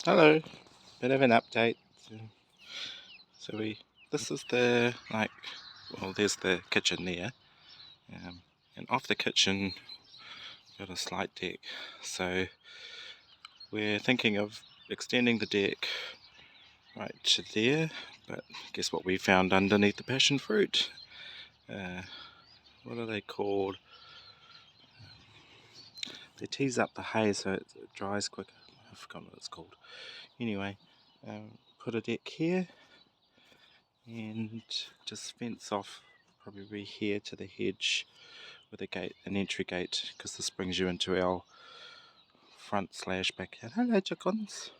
Hello, bit of an update. So, so we, this is the there's the kitchen there, and off the kitchen got a slight deck. So we're thinking of extending the deck right to there, but guess what we found underneath the passion fruit? What are they called? They tease up the hay so it dries quicker. I've forgotten what it's called. Anyway, put a deck here and just fence off probably here to the hedge with a gate, an entry gate, because this brings you into our front slash backyard. Hello chickens.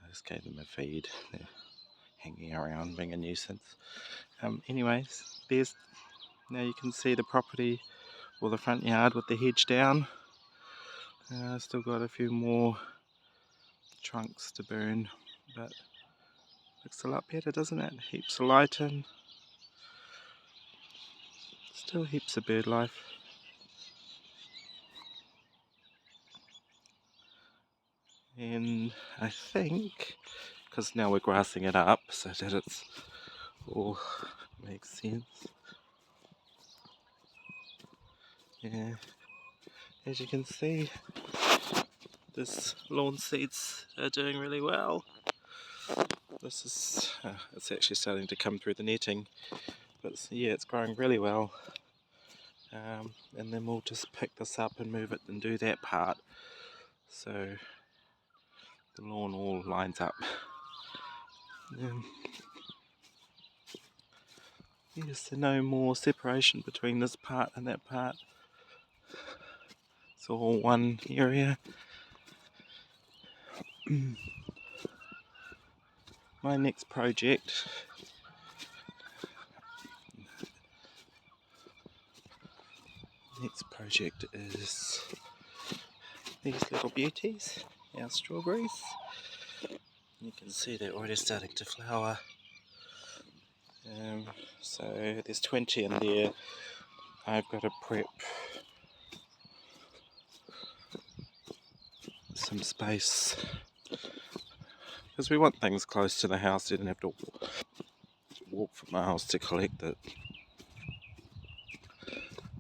I just gave them a feed. They're hanging around being a nuisance. Anyways, there's, now you can see the property or the front yard with the hedge down. Still got a few more trunks to burn, but looks a lot better, doesn't it? Heaps of light in. Still heaps of bird life. And I think, because now we're grassing it up so that it's all makes sense. Yeah, as you can see, this lawn seeds are doing really well. This is, it's actually starting to come through the netting, but yeah, it's growing really well. And then we'll just pick this up and move it and do that part, so the lawn all lines up. Yes, so no more separation between this part and that part. It's all one area. My next project is these little beauties, our strawberries. You can see they're already starting to flower. So there's 20 in there. I've got to prep some space because we want things close to the house. You don't have to walk for miles to collect it.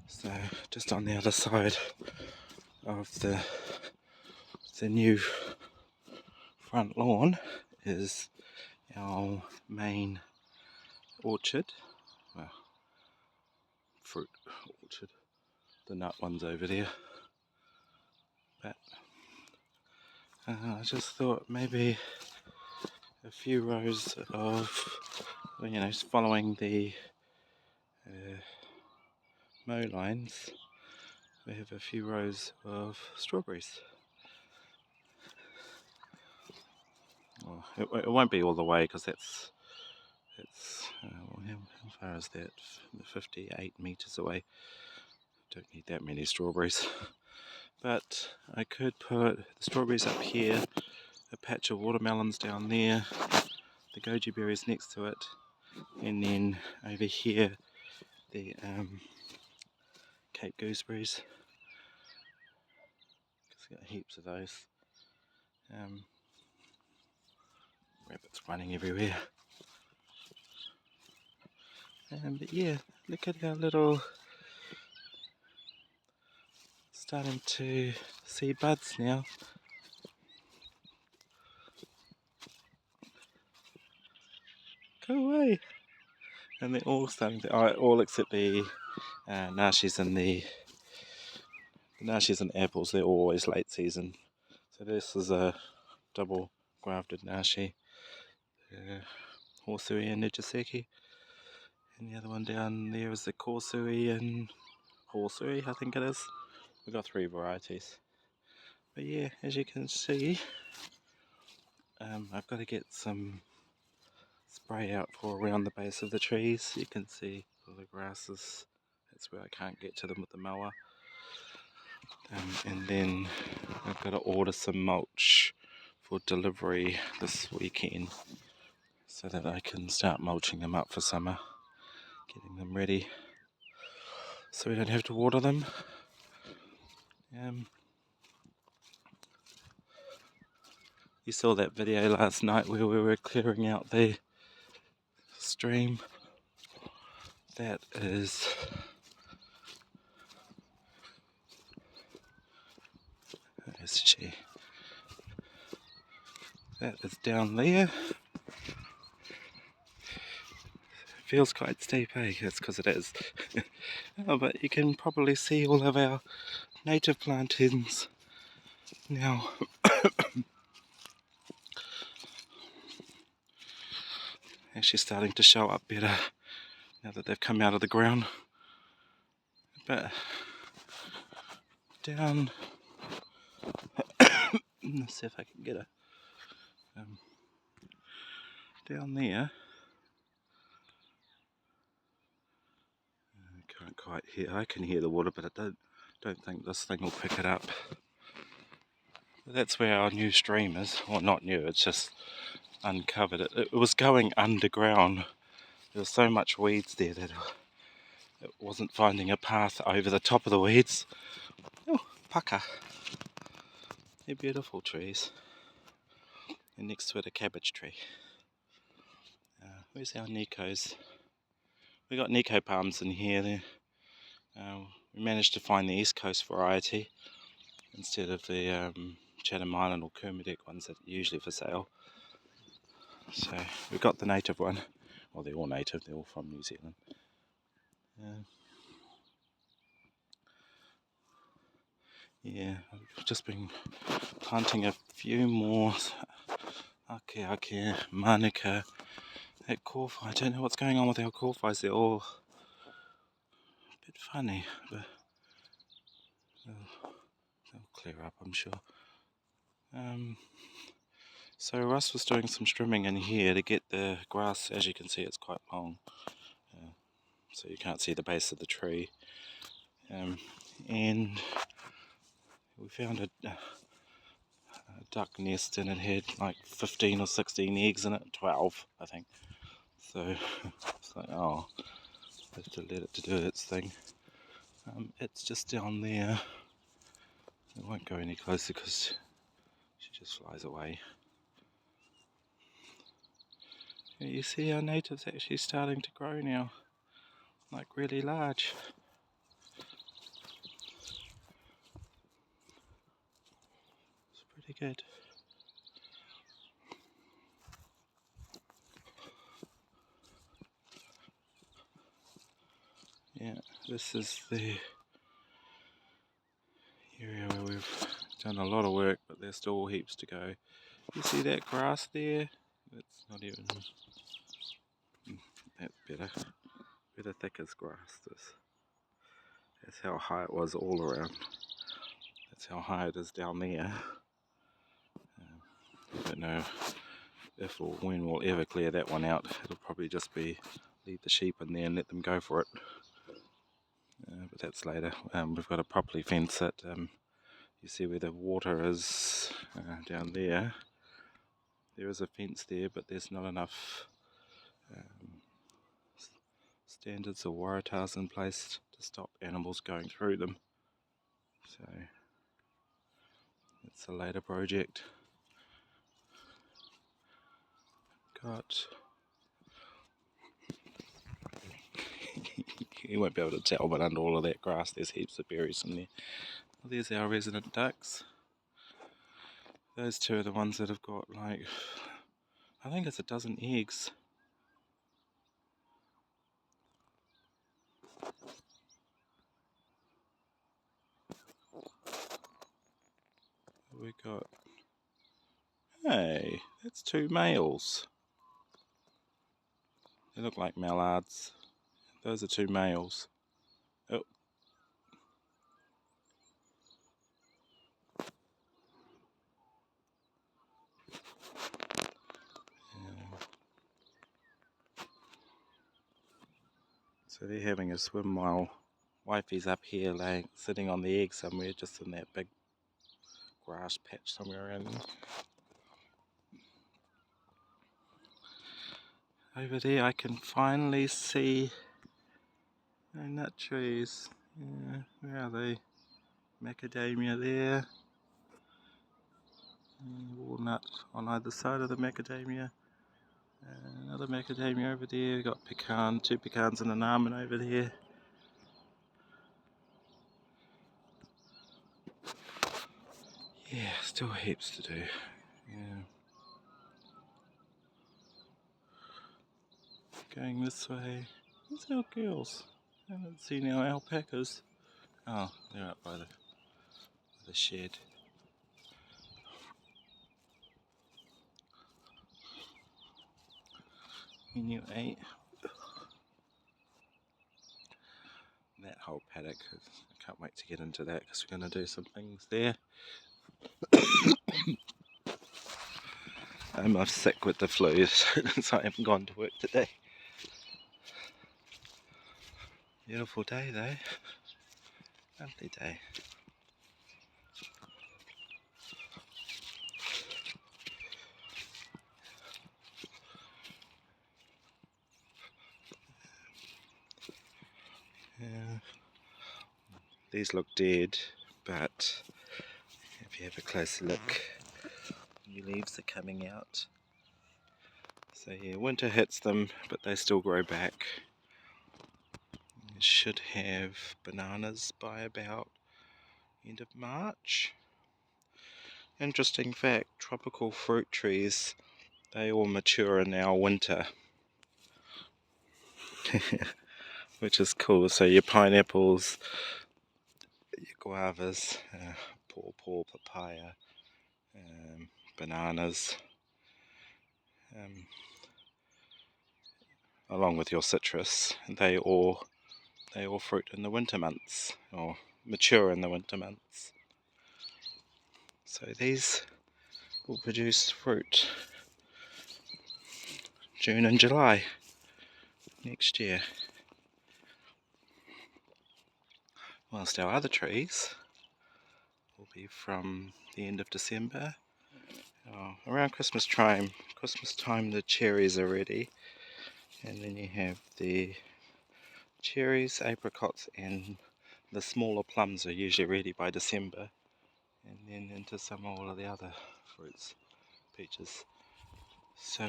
So just on the other side of the new front lawn is our main orchard, well, fruit orchard. The nut one's over there, but I just thought maybe a few rows of, following the mow lines, we have a few rows of strawberries. Well, it won't be all the way because it's how far is that? 58 meters away. Don't need that many strawberries. But I could put the strawberries up here, a patch of watermelons down there, the goji berries next to it, and then over here the Cape gooseberries. It's got heaps of those. Rabbits running everywhere. But yeah, look at our little, starting to see buds now. Go away! And they're all starting to, all except the nashis and the nashis and apples, they're always late season. So this is a double grafted nashi, horsui and nijiseki. And the other one down there is the korsui and horsui, I think it is. We've got 3 varieties. But yeah, as you can see, I've got to get some spray out for around the base of the trees. You can see all the grasses. That's where I can't get to them with the mower. And then I've got to order some mulch for delivery this weekend so that I can start mulching them up for summer, getting them ready so we don't have to water them. You saw that video last night where we were clearing out the stream. That is she. That is down there. Feels quite steep, eh? That's because it is. Oh, but you can probably see all of our native plantains now. Actually starting to show up better now that they've come out of the ground. But down, let's see if I can get it. Down there, I can't quite hear. I can hear the water, but I don't think this thing will pick it up. But that's where our new stream is. Well, not new. It's just uncovered. It was going underground. There was so much weeds there that it wasn't finding a path over the top of the weeds. Oh, paka. They're beautiful trees. And next to it a cabbage tree. Where's our Nikos? We got Nico palms in here. We managed to find the East Coast variety instead of the Chatham Island or Kermadec ones that are usually for sale. So we got the native one. Well, they're all native, they're all from New Zealand. Yeah, I've just been planting a few more ake, manuka, that kōwhai. I don't know what's going on with our kōwhais, they're all a bit funny, but they'll clear up, I'm sure. So Russ was doing some trimming in here to get the grass. As you can see, it's quite long, so you can't see the base of the tree. And we found a duck nest, and it had like 15 or 16 eggs in it, 12 I think. So it's like, oh, I have to let it to do its thing. It's just down there. I won't go any closer because she just flies away. Yeah, you see our natives actually starting to grow now, like really large. It's pretty good. Yeah, this is the area where we've done a lot of work, but there's still heaps to go. You see that grass there? That's not even... That's better thick as grass. That's how high it was all around. That's how high it is down there. I don't know if or when we'll ever clear that one out. It'll probably just be leave the sheep in there and let them go for it. But that's later. We've got to properly fence it. You see where the water is down there. There is a fence there, but there's not enough standards or waratahs in place to stop animals going through them. So it's a later project. Got... You won't be able to tell, but under all of that grass there's heaps of berries in there. Well, there's our resident ducks. Those two are the ones that have got like, I think it's a dozen eggs. We got, hey, that's two males. They look like mallards. Those are two males. Oh. Yeah. So they're having a swim while wifey's up here sitting on the egg somewhere, just in that big grass patch somewhere around there. Over there I can finally see nut trees. Yeah, where are they? Macadamia there. walnut on either side of the macadamia. Another macadamia over there. We've got pecan, 2 pecans and an almond over there. Yeah, still heaps to do. Yeah. Going this way. Where's our girls? I haven't seen our alpacas. Oh, they're up by the shed. Anyway, that whole paddock, I can't wait to get into that because we're going to do some things there. I'm sick with the flu, so I haven't gone to work today. Beautiful day though. Lovely day. Yeah. These look dead, but if you have a closer look, new leaves are coming out. So yeah, winter hits them, but they still grow back. You should have bananas by about end of March. Interesting fact, tropical fruit trees, they all mature in our winter. Which is cool. So your pineapples, your guavas, pawpaw, papaya, bananas, along with your citrus, they all fruit in the winter months, or mature in the winter months. So these will produce fruit June and July next year. Whilst our other trees will be from the end of December. Around Christmas time the cherries are ready, and then you have the cherries, apricots, and the smaller plums are usually ready by December, and then into all of the other fruits, peaches. So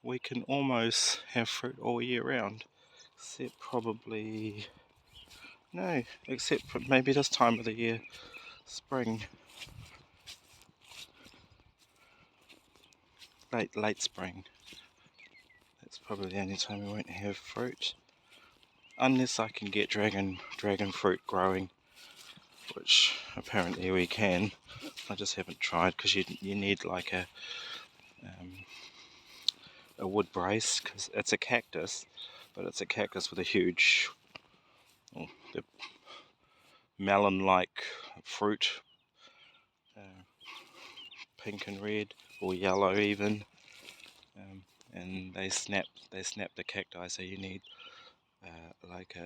we can almost have fruit all year round, except for maybe this time of the year, spring, late spring. That's probably the only time we won't have fruit, unless I can get dragon fruit growing, which apparently we can. I just haven't tried because you need like a wood brace, because it's a cactus, but it's a cactus with a huge melon-like fruit, pink and red or yellow even, and they snap the cacti, so you need like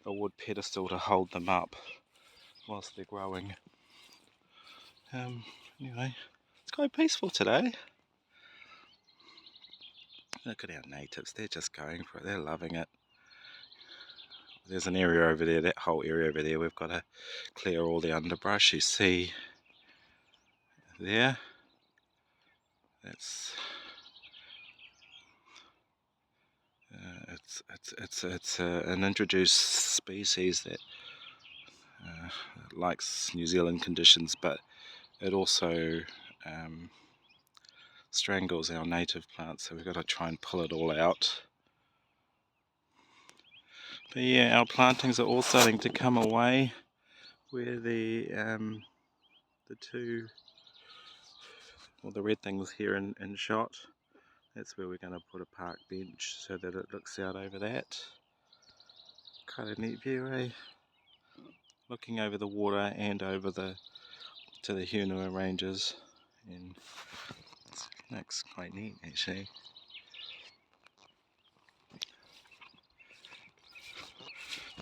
a wood pedestal to hold them up whilst they're growing. Anyway, it's quite peaceful today. Look at our natives, they're just going for it, they're loving it. There's an area over there, that whole area over there, we've got to clear all the underbrush. You see there, that's it's an introduced species that likes New Zealand conditions, but it also strangles our native plants, so we've got to try and pull it all out. But yeah, our plantings are all starting to come away, where the red things here in shot. That's where we're going to put a park bench so that it looks out over that. Quite a neat view, eh? Looking over the water and over to the Hunua Ranges, and it looks quite neat actually.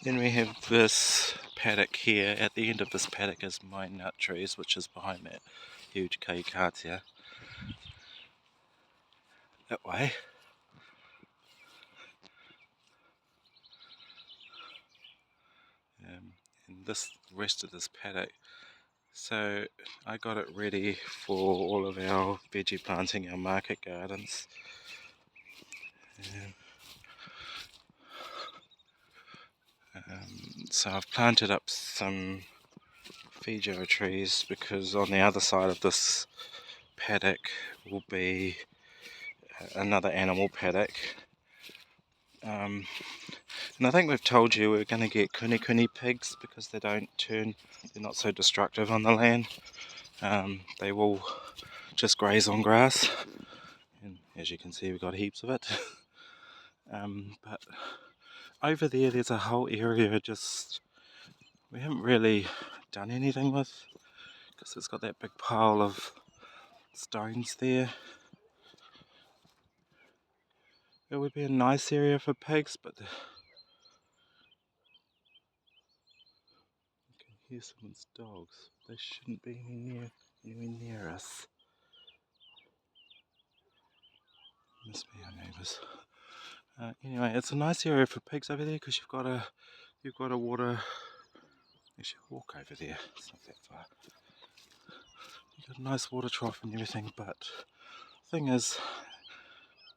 Then we have this paddock here. At the end of this paddock is my nut trees, which is behind that huge kaikatea. That way. And this rest of this paddock So I got it ready for all of our veggie planting, our market gardens. So I've planted up some Fijo trees because on the other side of this paddock will be another animal paddock. And I think we've told you we're going to get kuni pigs because they're not so destructive on the land. They will just graze on grass, and as you can see we've got heaps of it. But over there's a whole area we haven't really done anything with because it's got that big pile of stones there. It would be a nice area for pigs, but you can hear someone's dogs. They shouldn't be anywhere near us. Must be our neighbours. Anyway, it's a nice area for pigs over there because you've got a water. You should walk over there. It's not that far. You've got a nice water trough and everything, but the thing is,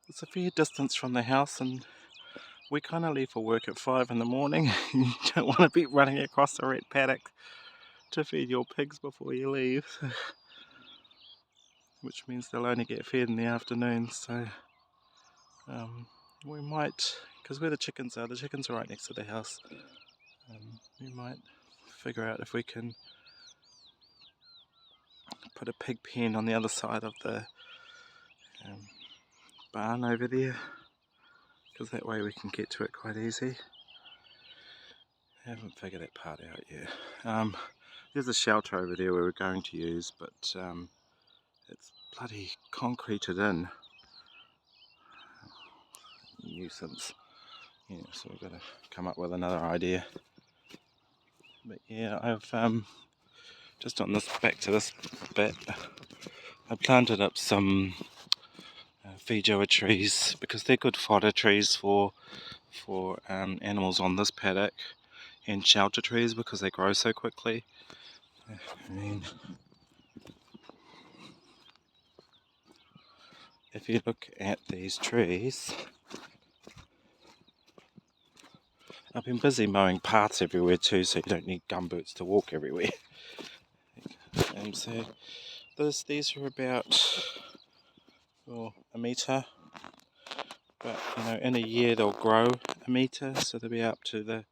it's a fair distance from the house, and we kind of leave for work at 5 in the morning. You don't want to be running across the red paddock to feed your pigs before you leave, which means they'll only get fed in the afternoon. So we might, because where the chickens are right next to the house. We might figure out if we can put a pig pen on the other side of the barn over there, because that way we can get to it quite easy. I haven't figured that part out yet. There's a shelter over there we're going to use, but it's bloody concreted in. Nuisance. Yeah, so we've got to come up with another idea. But yeah, I've just on this, back to this bit, I planted up some Fijoa trees because they're good fodder trees for animals on this paddock, and shelter trees because they grow so quickly. I mean, if you look at these trees, I've been busy mowing paths everywhere too, so you don't need gumboots to walk everywhere. And so these are about a metre, but in a year they'll grow a metre, so they'll be up to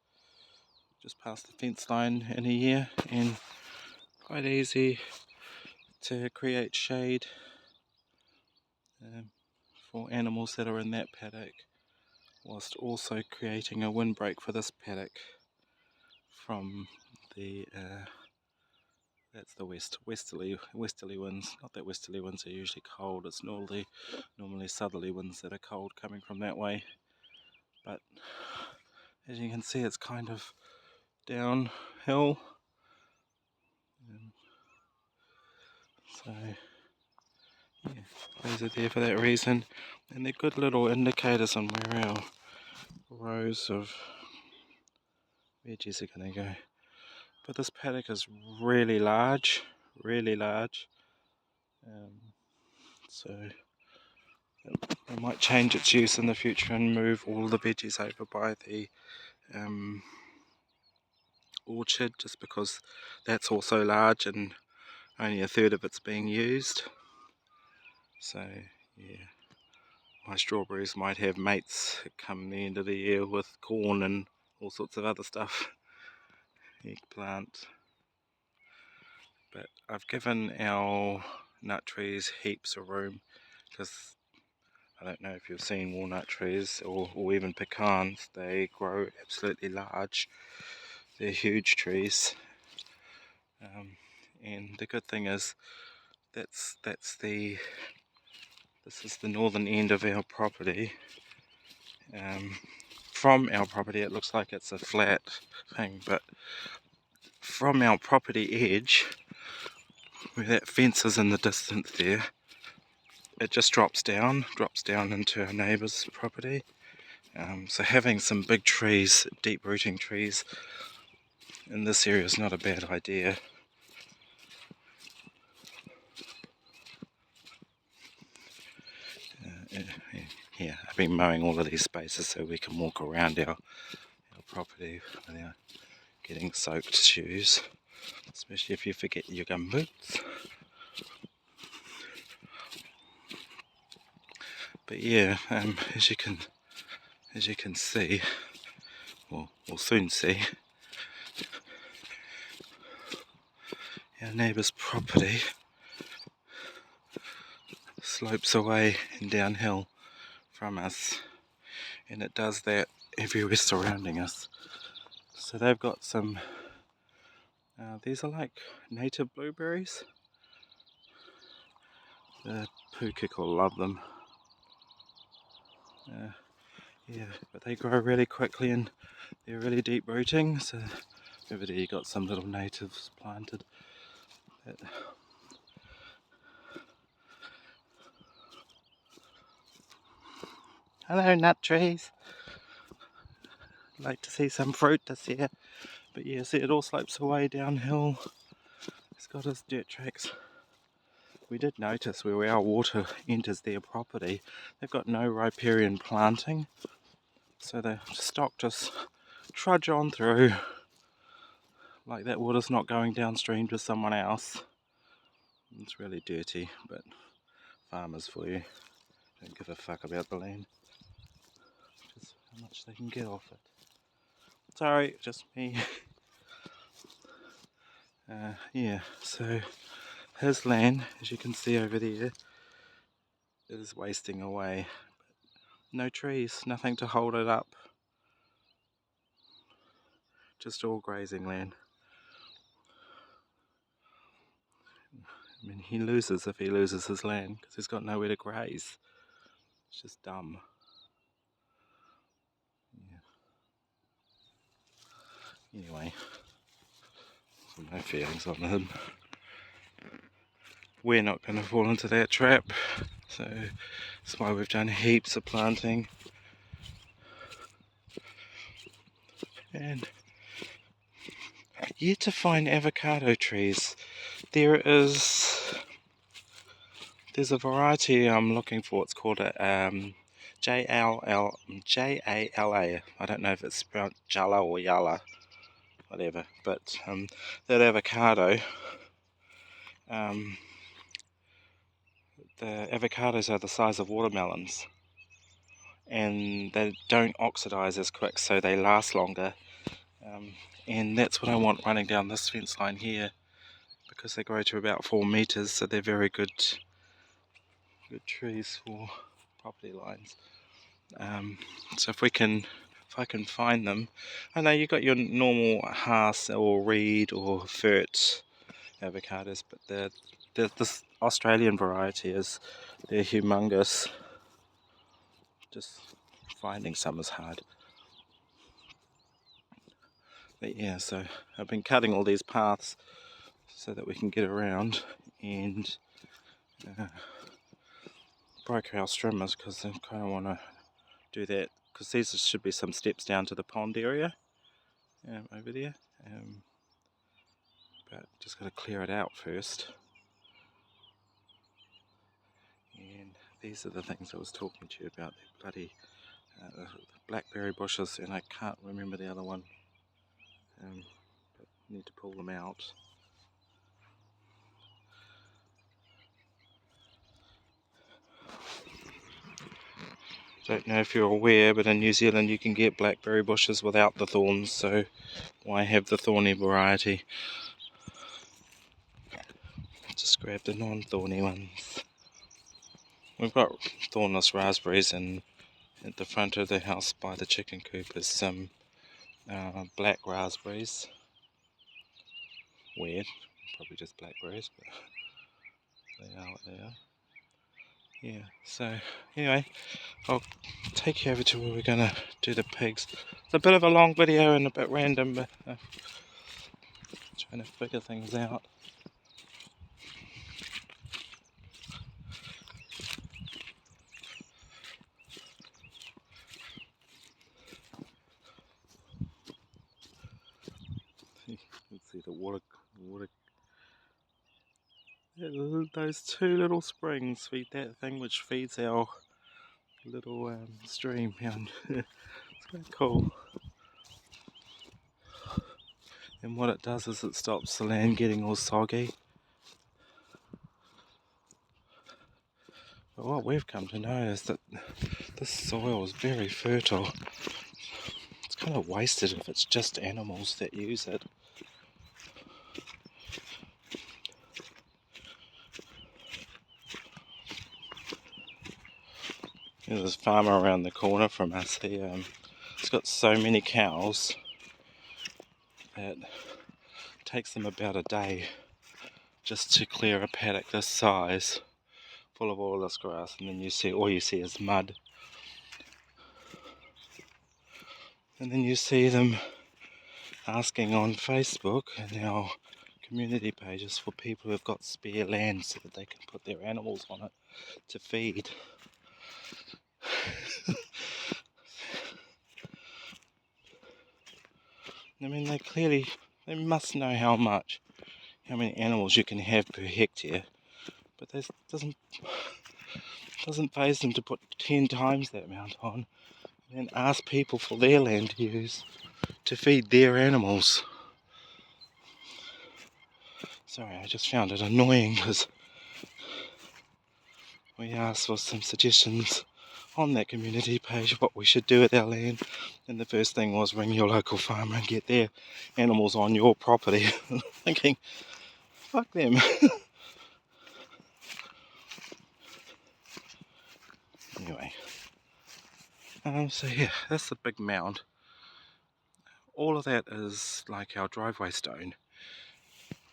just past the fence line in a year, and quite easy to create shade for animals that are in that paddock, whilst also creating a windbreak for this paddock from the that's the westerly winds. Not that westerly winds are usually cold, it's normally southerly winds that are cold coming from that way. But as you can see, it's kind of downhill. So yeah, those are there for that reason, and they're good little indicators on where our rows of veggies are going to go. But this paddock is really large, so we might change its use in the future and move all the veggies over by the orchard, just because that's also large and only a third of it's being used. So yeah, my strawberries might have mates come the end of the year with corn and all sorts of other stuff, eggplant. But I've given our nut trees heaps of room, because I don't know if you've seen walnut trees or even pecans. They grow absolutely large. They're huge trees, and the good thing is this is the northern end of our property. From our property it looks like it's a flat thing, but from our property edge, where that fence is in the distance there, it just drops down into our neighbour's property. So having some big trees, deep rooting trees in this area is not a bad idea. Yeah, I've been mowing all of these spaces so we can walk around our property without getting soaked shoes, especially if you forget your gum boots. But yeah, as you can see, or we'll soon see, our neighbour's property slopes away and downhill from us, and it does that everywhere surrounding us. So they've got some, these are like native blueberries. The Pukik will love them. Yeah, but they grow really quickly and they're really deep rooting, so over there you got some little natives planted. Hello nut trees! I'd like to see some fruit this year. But yeah, see, it all slopes away downhill. It's got its dirt tracks. We did notice where our water enters their property, they've got no riparian planting, so the stock just trudge on through like that water's not going downstream to someone else. It's really dirty, but farmers for you. Don't give a fuck about the land. Just how much they can get off it. Sorry, just me. Yeah, so his land, as you can see over there, is wasting away. No trees, nothing to hold it up. Just all grazing land. I mean, he loses if he loses his land because he's got nowhere to graze. It's just dumb. Yeah. Anyway, no feelings on him. We're not going to fall into that trap, so that's why we've done heaps of planting. And yet to find avocado trees. There's a variety I'm looking for. It's called a JALA. I don't know if it's spelled Jala or Yala, whatever. But that avocado, the avocados are the size of watermelons, and they don't oxidize as quick, so they last longer. And that's what I want running down this fence line here, because they grow to about 4 meters, so they're very good trees for property lines. So if I can find them, I know you've got your normal Haas or Reed or Furt avocados, but this Australian variety they're humongous. Just finding some is hard. But yeah, so I've been cutting all these paths so that we can get around, and broke our streamers because I kind of want to do that, because these should be some steps down to the pond area over there, but just got to clear it out first. And these are the things I was talking to you about, the bloody blackberry bushes, and I can't remember the other one, but need to pull them out. Don't know if you're aware, but in New Zealand you can get blackberry bushes without the thorns, so why have the thorny variety? Just grab the non-thorny ones. We've got thornless raspberries, and at the front of the house by the chicken coop is some black raspberries. Weird, probably just blackberries, but they are what they are. Yeah, so anyway, I'll take you over to where we're going to do the pigs. It's a bit of a long video and a bit random, but trying to figure things out. You can see the water. Those two little springs feed that thing which feeds our little stream here. It's quite cool. And what it does is it stops the land getting all soggy. But what we've come to know is that this soil is very fertile. It's kind of wasted if it's just animals that use it. There's this farmer around the corner from us. He's got so many cows that it takes them about a day just to clear a paddock this size full of all this grass, and then all you see is mud. And then you see them asking on Facebook and our community pages for people who've got spare land so that they can put their animals on it to feed. I mean, they must know how many animals you can have per hectare, but that doesn't faze them to put 10 times that amount on and then ask people for their land to use to feed their animals. Sorry, I just found it annoying because we asked for some suggestions on that community page what we should do with our land, and the first thing was ring your local farmer and get their animals on your property. Thinking, fuck them. Anyway, so yeah, that's the big mound. All of that is like our driveway stone,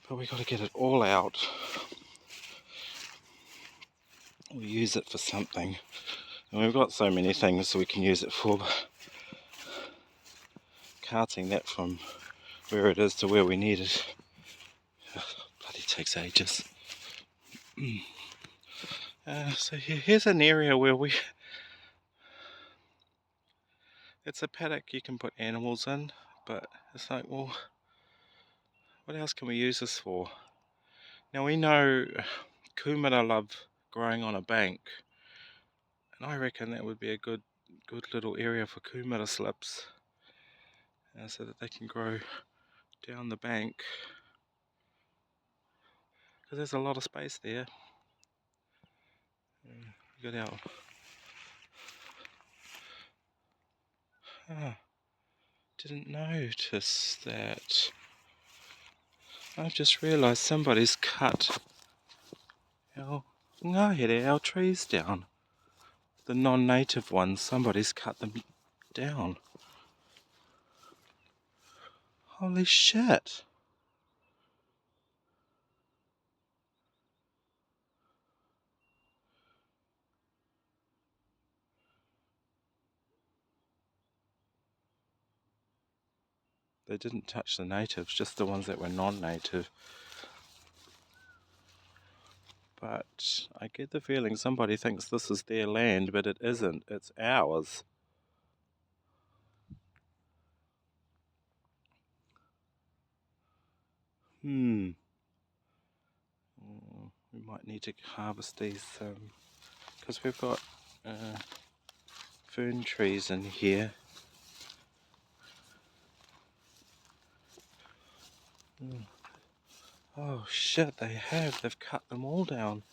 but we got to get it all out. We use it for something, and we've got so many things we can use it for, but carting that from where it is to where we need it, bloody takes ages. So here's an area where it's a paddock you can put animals in, but it's like, well, what else can we use this for? Now we know kumara love growing on a bank, and I reckon that would be a good little area for kumara slips, so that they can grow down the bank, because there's a lot of space there. You got our... didn't notice that. I've just realised somebody's cut our trees down. The non-native ones, somebody's cut them down. Holy shit. They didn't touch the natives, just the ones that were non-native. But I get the feeling somebody thinks this is their land, but it isn't. It's ours. We might need to harvest these, because we've got fern trees in here. Oh shit, they've cut them all down.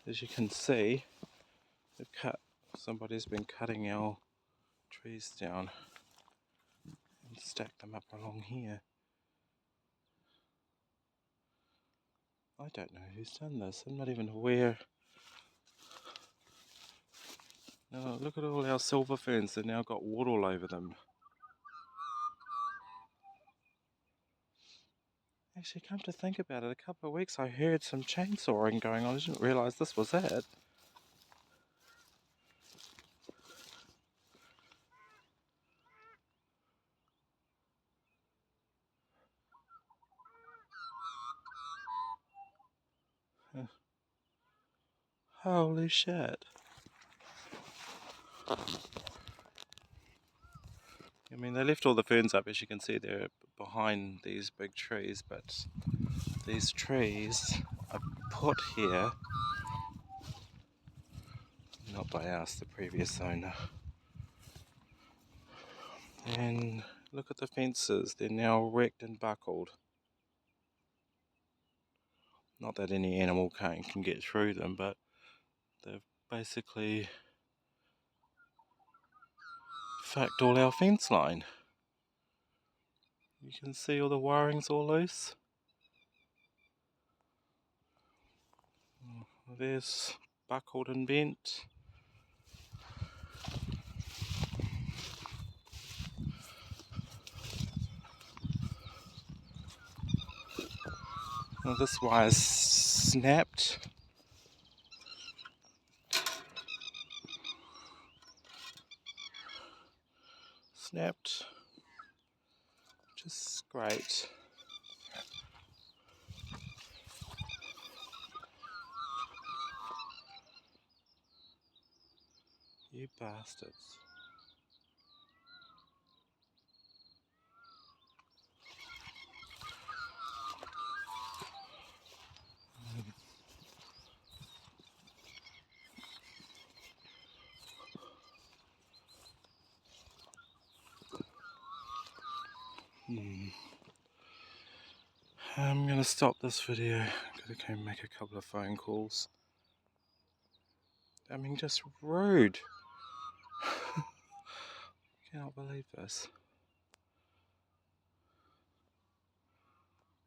As you can see, somebody's been cutting our trees down and stacked them up along here. I don't know who's done this. I'm not even aware. Now look at all our silver ferns. They've now got wood all over them. Actually, come to think about it, a couple of weeks I heard some chainsawing going on. I didn't realise this was it. Holy shit. I mean, they left all the ferns up, as you can see there, behind these big trees, but these trees are put here, not by us, the previous owner. And look at the fences, they're now wrecked and buckled. Not that any animal can get through them, but they've basically fucked all our fence line. You can see all the wirings all loose. There's buckled and bent. Now this wire's snapped. Which is great. You bastards. I'm gonna stop this video. I'm gonna go make a couple of phone calls. I mean, just rude. Cannot believe this.